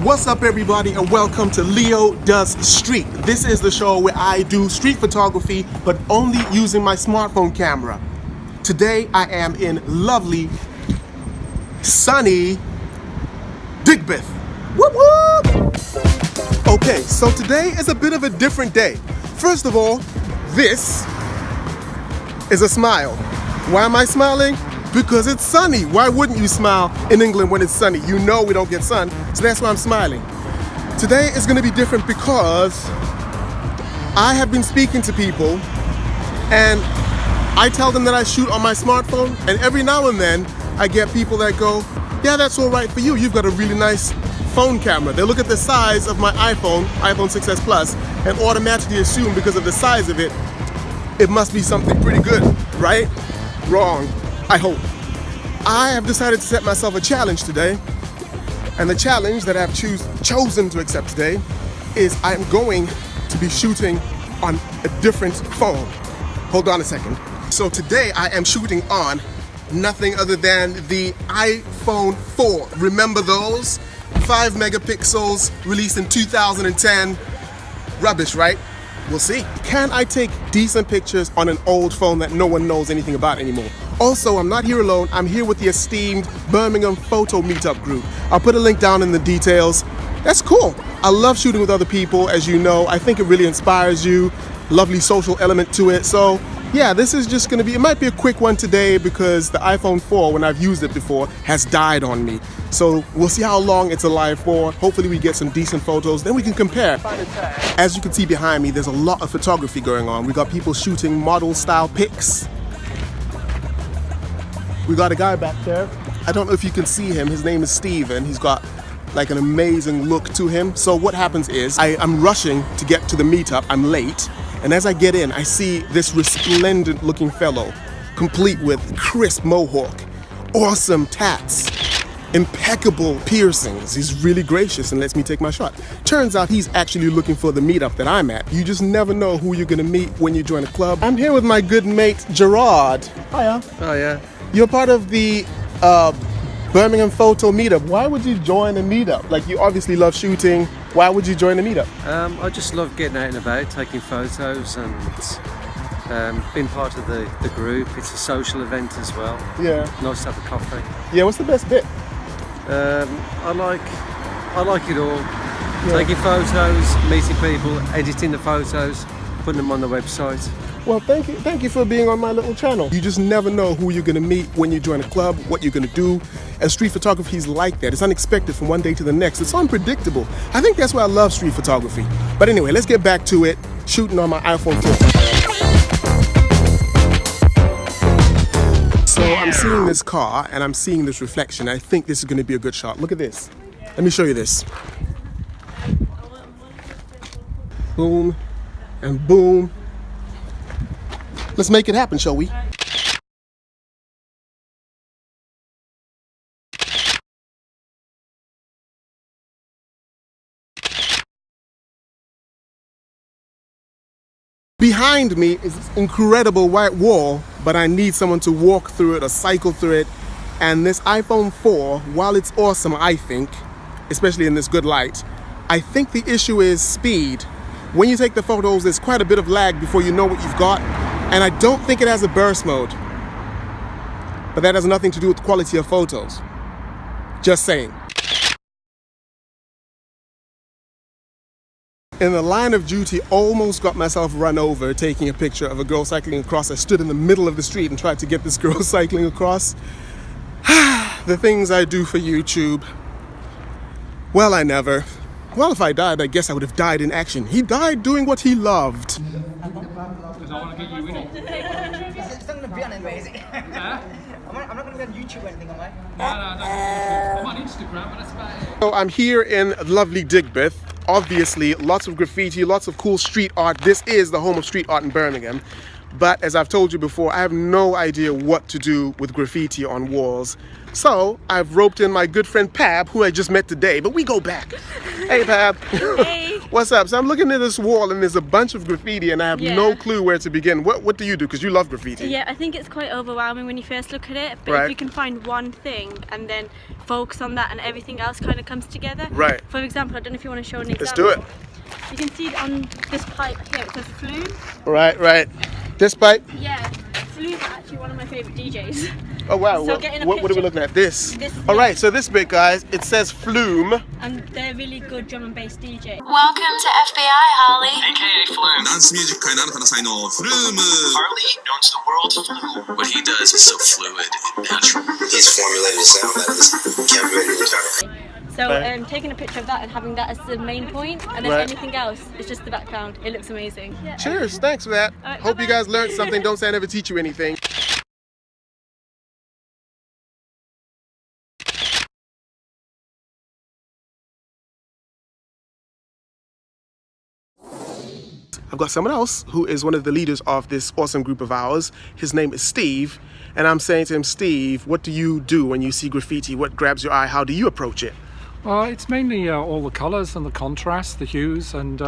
What's up everybody and welcome to Leo Does Street. This is the show where I do street photography but only using my smartphone camera. Today I am in lovely, sunny DIGBETH. Whoop whoop! Okay, so today is a bit of a different day. First of all, this is a smile. Why am I smiling? Because it's sunny. Why wouldn't you smile in England when it's sunny? You know we don't get sun, so that's why I'm smiling. Today is going to be different because I have been speaking to people and I tell them that I shoot on my smartphone, and every now and then I get people that go, yeah, that's all right for you. You've got a really nice phone camera. They look at the size of my iPhone 6s Plus, and automatically assume because of the size of it, it must be something pretty good, right? Wrong. I hope. I have decided to set myself a challenge today, and the challenge that I've chosen to accept today is I'm going to be shooting on a different phone. Hold on a second. So today I am shooting on nothing other than the iPhone 4. Remember those? 5 megapixels, released in 2010. Rubbish, right? We'll see. Can I take decent pictures on an old phone that no one knows anything about anymore? Also, I'm not here alone. I'm here with the esteemed Birmingham Photo Meetup group. I'll put a link down in the details. That's cool. I love shooting with other people, as you know. I think it really inspires you. Lovely social element to it. So yeah, this is just gonna be, it might be a quick one today because the iPhone 4, when I've used it before, has died on me. So we'll see how long it's alive for. Hopefully we get some decent photos, then we can compare. As you can see behind me, there's a lot of photography going on. We got people shooting model style pics. We got a guy back there. I don't know if you can see him. His name is Steven. He's got like an amazing look to him. So what happens is I'm rushing to get to the meetup. I'm late. And as I get in, I see this resplendent looking fellow, complete with crisp mohawk, awesome tats, impeccable piercings. He's really gracious and lets me take my shot. Turns out he's actually looking for the meetup that I'm at. You just never know who you're gonna meet when you join a club. I'm here with my good mate, Gerard. Hiya. Oh yeah. You're part of the Birmingham Photo Meetup. Why would you join a meetup? Like, you obviously love shooting. Why would you join a meetup? I just love getting out and about, taking photos, and being part of the group. It's a social event as well. Yeah. Nice to have a coffee. Yeah, what's the best bit? I like it all. Yeah. Taking photos, meeting people, editing the photos, putting them on the website. Well, thank you for being on my little channel. You just never know who you're gonna meet when you join a club, what you're gonna do. And street photography is like that. It's unexpected from one day to the next. It's unpredictable. I think that's why I love street photography. But anyway, let's get back to it. Shooting on my iPhone 4. So I'm seeing this car and I'm seeing this reflection. I think this is gonna be a good shot. Look at this. Let me show you this. Boom and boom. Let's make it happen, shall we? Behind me is this incredible white wall, but I need someone to walk through it or cycle through it. And this iPhone 4, while it's awesome, I think, especially in this good light, I think the issue is speed. When you take the photos, there's quite a bit of lag before you know what you've got. And I don't think it has a burst mode. But that has nothing to do with the quality of photos. Just saying. In the line of duty, almost got myself run over taking a picture of a girl cycling across. I stood in the middle of the street and tried to get this girl cycling across. The things I do for YouTube. Well, I never. Well, if I died, I guess I would have died in action. He died doing what he loved. Because I want to get you in it. It's not going to be on anyway, is it? Huh? I'm not going to be on YouTube or anything, am I? No, I'm on Instagram, but that's about it. So I'm here in lovely DIGBETH. Obviously, lots of graffiti, lots of cool street art. This is the home of street art in Birmingham. But as I've told you before, I have no idea what to do with graffiti on walls. So I've roped in my good friend Pab, who I just met today, but we go back. Hey Pab. Hey. What's up? So I'm looking at this wall and there's a bunch of graffiti and I have no clue where to begin. What do you do? Because you love graffiti. Yeah, I think it's quite overwhelming when you first look at it, but Right. if you can find one thing and then focus on that and everything else kind of comes together. Right. For example, I don't know if you want to show an example. Let's do it. You can see it on this pipe here, it says Flume. Right. This pipe? Yeah, Flume's actually one of my favourite DJs. Oh wow, So getting a what are we picture- looking at? This? This- Alright, so this bit guys, it says Flume. And they're really good drum and bass DJ. Welcome to FBI, Holly. AKA Flume. 난 스뮤직카의 나는 하나 사이노 Flume. Harley, known to the world, Flume. What he does is so fluid and natural. He's formulated a sound that is captivating the entire. So Right. taking a picture of that and having that as the main point, and then Right. anything else is just the background. It looks amazing. Yeah. Cheers, thanks for that. Alright, Hope you bye-bye. guys learned something. Don't say I never teach you anything. I've got someone else who is one of the leaders of this awesome group of ours. His name is Steve, and I'm saying to him, Steve, what do you do when you see graffiti? What grabs your eye? How do you approach it? It's mainly all the colours and the contrast, the hues, and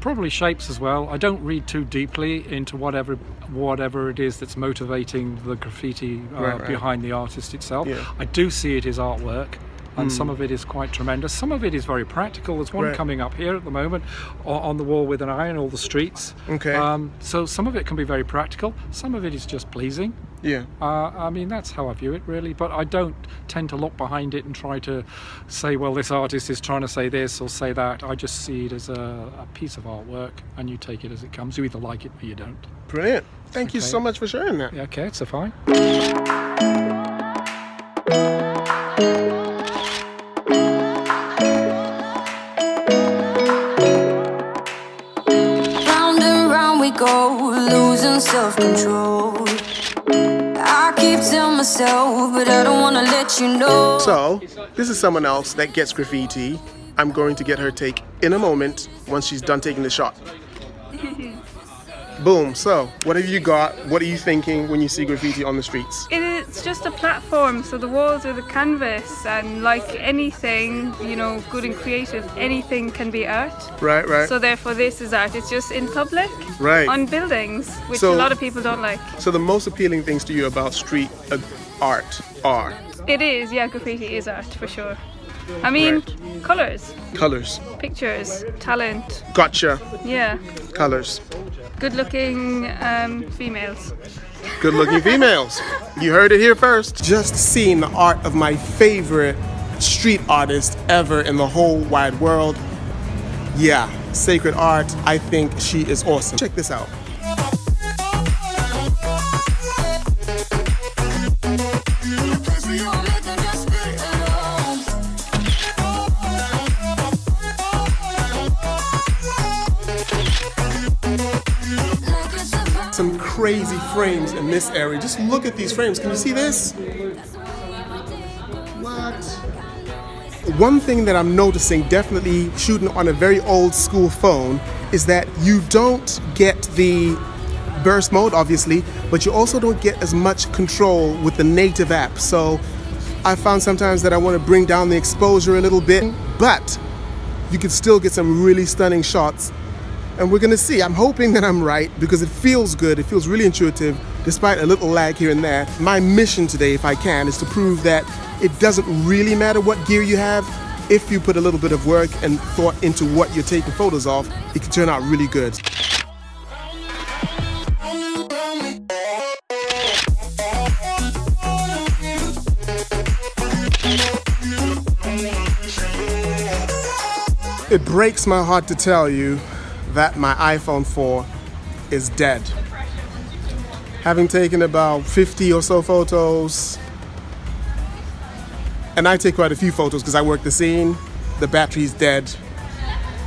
probably shapes as well. I don't read too deeply into whatever it is that's motivating the graffiti Right. behind the artist itself. Yeah. I do see it as artwork. And some of it is quite tremendous. Some of it is very practical. There's one Right. coming up here at the moment on the wall with an eye on all the streets. Okay. So some of it can be very practical. Some of it is just pleasing. Yeah. I mean, that's how I view it, really. But I don't tend to look behind it and try to say, well, this artist is trying to say this or say that. I just see it as a piece of artwork, and you take it as it comes. You either like it or you don't. Brilliant. Thank you Okay. so much for sharing that. Yeah, okay, it's a fine. Round and round we go, losing self-control. I keep telling myself, but I don't want to let you know. So, this is someone else that gets graffiti. I'm going to get her take in a moment once she's done taking the shot. Boom. So, what have you got? What are you thinking when you see graffiti on the streets? It's just a platform, so the walls are the canvas, and like anything, you know, good and creative, anything can be art. Right. So therefore this is art. It's just in public, Right. on buildings, which So- a lot of people don't like. So the most appealing things to you about street art are It is, yeah, graffiti is art for sure. I mean, colours, colors. pictures, talent, Gotcha. yeah, Colors. good-looking females. Good looking females. You heard it here first. Just seeing the art of my favorite street artist ever in the whole wide world. Yeah, Sacred Art. I think she is awesome. Check this out. Some crazy frames in this area. Just look at these frames. Can you see this? What? One thing that I'm noticing, definitely shooting on a very old school phone, is that you don't get the burst mode, obviously, but you also don't get as much control with the native app. So I found sometimes that I want to bring down the exposure a little bit, but you can still get some really stunning shots. And we're gonna see. I'm hoping that I'm right because it feels good. It feels really intuitive, despite a little lag here and there. My mission today, if I can, is to prove that it doesn't really matter what gear you have. If you put a little bit of work and thought into what you're taking photos of, it can turn out really good. It breaks my heart to tell you that my iPhone 4 is dead. Having taken about 50 or so photos, and I take quite a few photos because I work the scene, the battery's dead.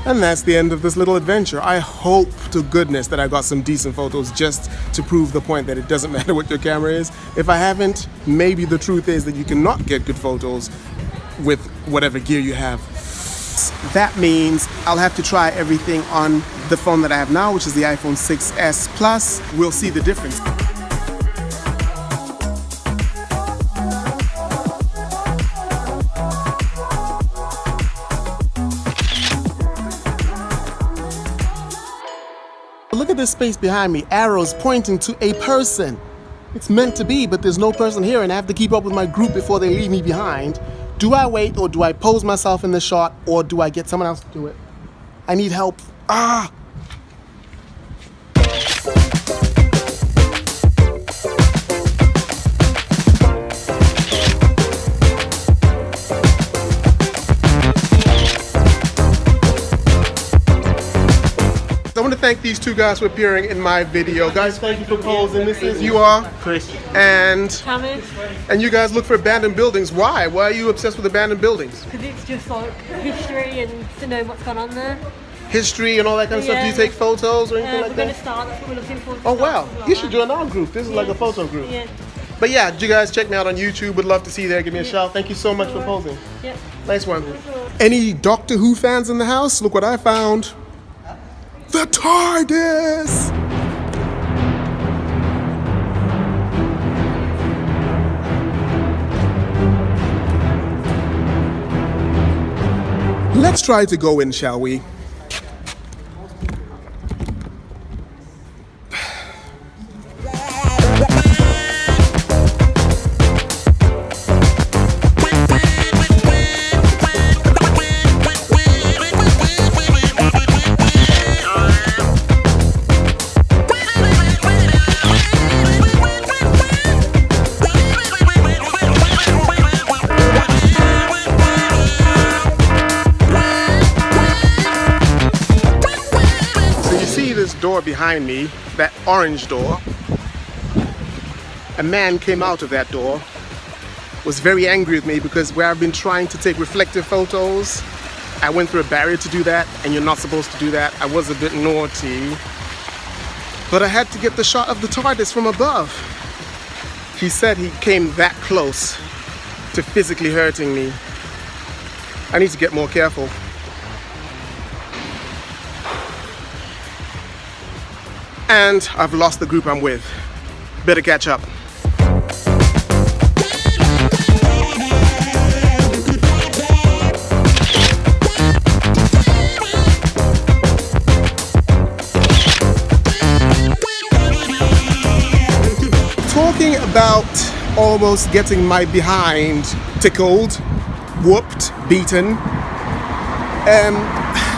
And that's the end of this little adventure. I hope to goodness that I got some decent photos just to prove the point that it doesn't matter what your camera is. If I haven't, maybe the truth is that you cannot get good photos with whatever gear you have. That means I'll have to try everything on the phone that I have now, which is the iPhone 6s Plus. We'll see the difference. at this space behind me, arrows pointing to a person. It's meant to be, but there's no person here and I have to keep up with my group before they leave me behind. Do I wait or do I pose myself in the shot or do I get someone else to do it? I need help. Ah! I want to thank these two guys for appearing in my video. Guys, thank you for posing. This is you are Chris and Thomas. And you guys look for abandoned buildings. Why? Why are you obsessed with abandoned buildings? Because it's just like history and to know what's gone on there. History and all that kind of stuff. Do you take photos or anything like We're going that? to start. That's what we're looking for. Oh wow, you should join our group. This is like a photo group. Yeah. But yeah, you guys check me out on YouTube. Would love to see you there. Give me a shout. Thank you so much for posing. Yep. Nice one. Any Doctor Who fans in the house? Look what I found. The TARDIS! Let's try to go in, shall we? Door behind me, that orange door, a man came out of that door, was very angry with me because where I've been trying to take reflective photos, I went through a barrier to do that, and you're not supposed to do that. I was a bit naughty, but I had to get the shot of the TARDIS from above. He said he came that close to physically hurting me. I need to get more careful. And I've lost the group I'm with. Better catch up. Talking about almost getting my behind tickled, whooped, beaten.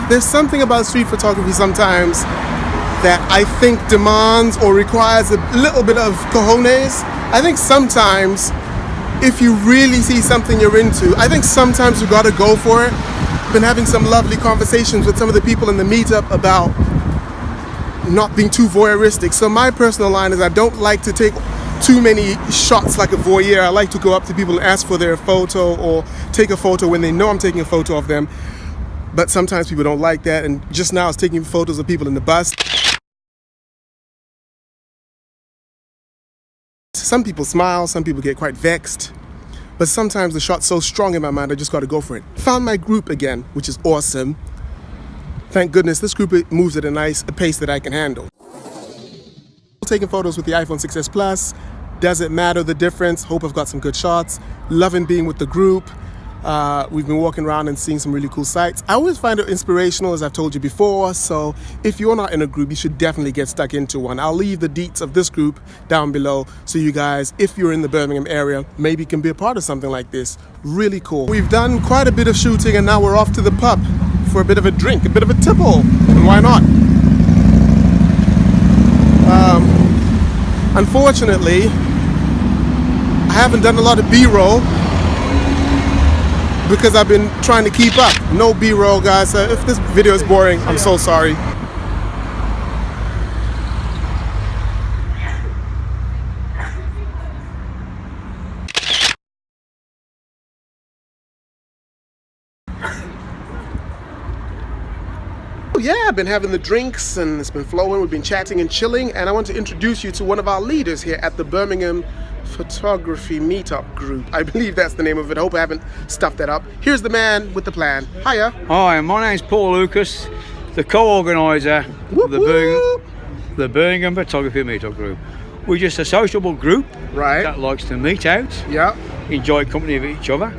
There's something about street photography sometimes that I think demands or requires a little bit of cojones. I think sometimes if you really see something you're into, I think sometimes you gotta go for it. Been having some lovely conversations with some of the people in the meetup about not being too voyeuristic. So my personal line is I don't like to take too many shots like a voyeur. I like to go up to people and ask for their photo or take a photo when they know I'm taking a photo of them. But sometimes people don't like that, and just now I was taking photos of people in the bus. Some people smile, some people get quite vexed, but sometimes the shot's so strong in my mind I just gotta go for it. Found my group again, which is awesome. Thank goodness this group moves at a pace that I can handle. Taking photos with the iPhone 6s Plus, doesn't matter the difference. Hope I've got some good shots. Loving being with the group. We've been walking around and seeing some really cool sights. I always find it inspirational, as I've told you before, so if you're not in a group, you should definitely get stuck into one. I'll leave the deets of this group down below so you guys, if you're in the Birmingham area, maybe can be a part of something like this. Really cool. We've done quite a bit of shooting and now we're off to the pub for a bit of a drink, a bit of a tipple, and why not? Unfortunately, I haven't done a lot of B-roll because I've been trying to keep up. No B-roll, guys. If this video is boring, I'm so sorry. Yeah, I've been having the drinks and it's been flowing. We've been chatting and chilling, and I want to introduce you to one of our leaders here at the Birmingham Photography Meetup group. I believe that's the name of it. I hope I haven't stuffed that up. Here's the man with the plan. Hiya. Hi, my name's Paul Lucas, the co-organiser of the Birmingham Photography Meetup group. We're just a sociable group that likes to meet out. Yeah. enjoy company of each other.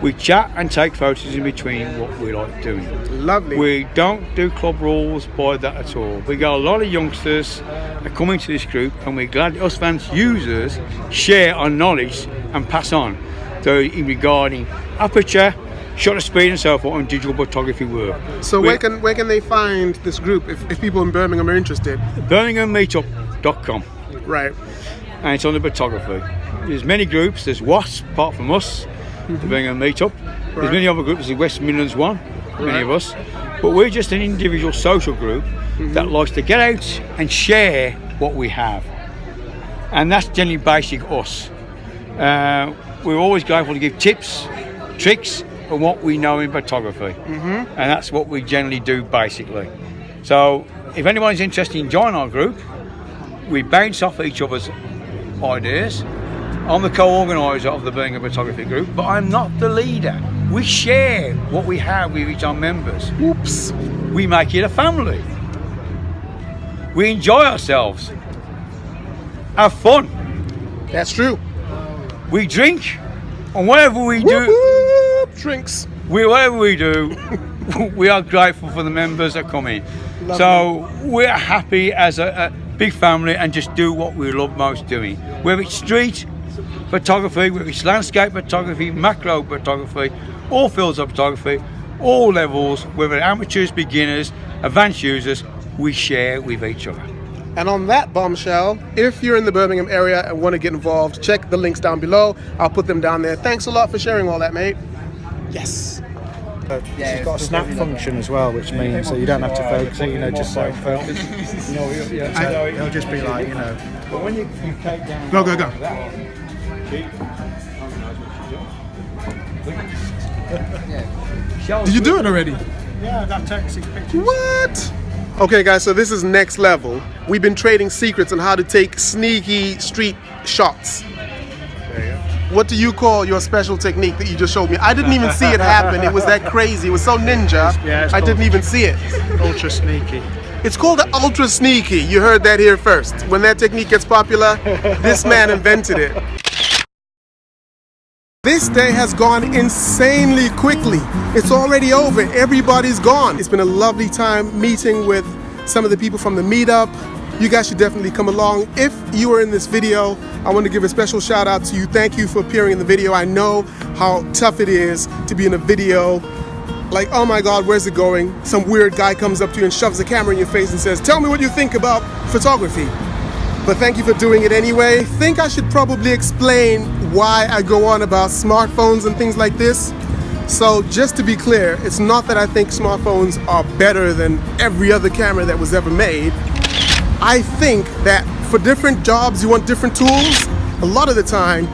We chat and take photos in between what we like doing. Lovely. We don't do club rules by that at all. We got a lot of youngsters that come into this group, and we're glad us fans users share our knowledge and pass on regarding aperture, shutter speed and so forth, and digital photography work. So where can they find this group if people in Birmingham are interested? BirminghamMeetup.com. Right. And it's on the photography. There's many groups. There's WASP, apart from us, the Birmingham Meetup. There's many other groups. There's West Midlands one, many of us. But we're just an individual social group that likes to get out and share what we have. And that's generally basic us. We're always grateful to give tips, tricks, and what we know in photography. And that's what we generally do basically. So if anyone's interested in joining our group, we bounce off each other's ideas. I'm the co-organiser of the Birmingham Photography Group, but I'm not the leader. We share what we have with each of our members. Whoops. We make it a family. We enjoy ourselves. Have fun. That's true. We drink, and whatever we do, Whoop, drinks. whatever we do, we are grateful for the members that come in. Lovely. So we're happy as a big family and just do what we love most doing. Whether it's street photography, whether it's landscape photography, macro photography, all fields of photography, all levels, whether amateurs, beginners, advanced users, we share with each other. And on that bombshell, if you're in the Birmingham area and want to get involved, check the links down below. I'll put them down there. Thanks a lot for sharing all that, mate. Yes. It's got a snap function as well, which means that you don't have to focus it, just like focus. It'll just be like, But when you take down... Go. Did you do it already? Yeah, that takes 6 pictures. What? Okay guys, so this is next level. We've been trading secrets on how to take sneaky street shots. What do you call your special technique that you just showed me? I didn't even see it happen. It was that crazy. It was so ninja. I didn't even see it. Ultra sneaky. It's called the ultra sneaky. You heard that here first. When that technique gets popular, this man invented it. This day has gone insanely quickly. It's already over. Everybody's gone. It's been a lovely time meeting with some of the people from the Meetup. You guys should definitely come along. If you are in this video, I want to give a special shout out to you. Thank you for appearing in the video. I know how tough it is to be in a video. Like, oh my God, where's it going? Some weird guy comes up to you and shoves a camera in your face and says, tell me what you think about photography. But thank you for doing it anyway. I think I should probably explain why I go on about smartphones and things like this. So just to be clear, it's not that I think smartphones are better than every other camera that was ever made. I think that for different jobs, you want different tools. A lot of the time,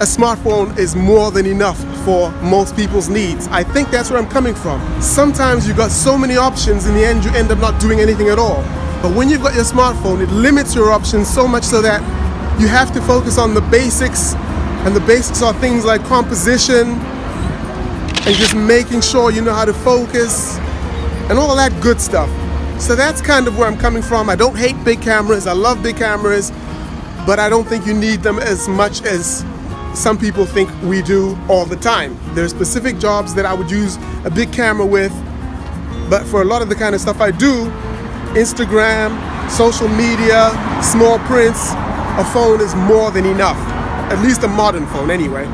a smartphone is more than enough for most people's needs. I think that's where I'm coming from. Sometimes you've got so many options, in the end you end up not doing anything at all. But when you've got your smartphone, it limits your options so much so that you have to focus on the basics, and the basics are things like composition and just making sure you know how to focus and all that good stuff. So that's kind of where I'm coming from. I don't hate big cameras, I love big cameras, but I don't think you need them as much as some people think we do all the time. There are specific jobs that I would use a big camera with, but for a lot of the kind of stuff I do, Instagram, social media, small prints, a phone is more than enough. At least a modern phone anyway.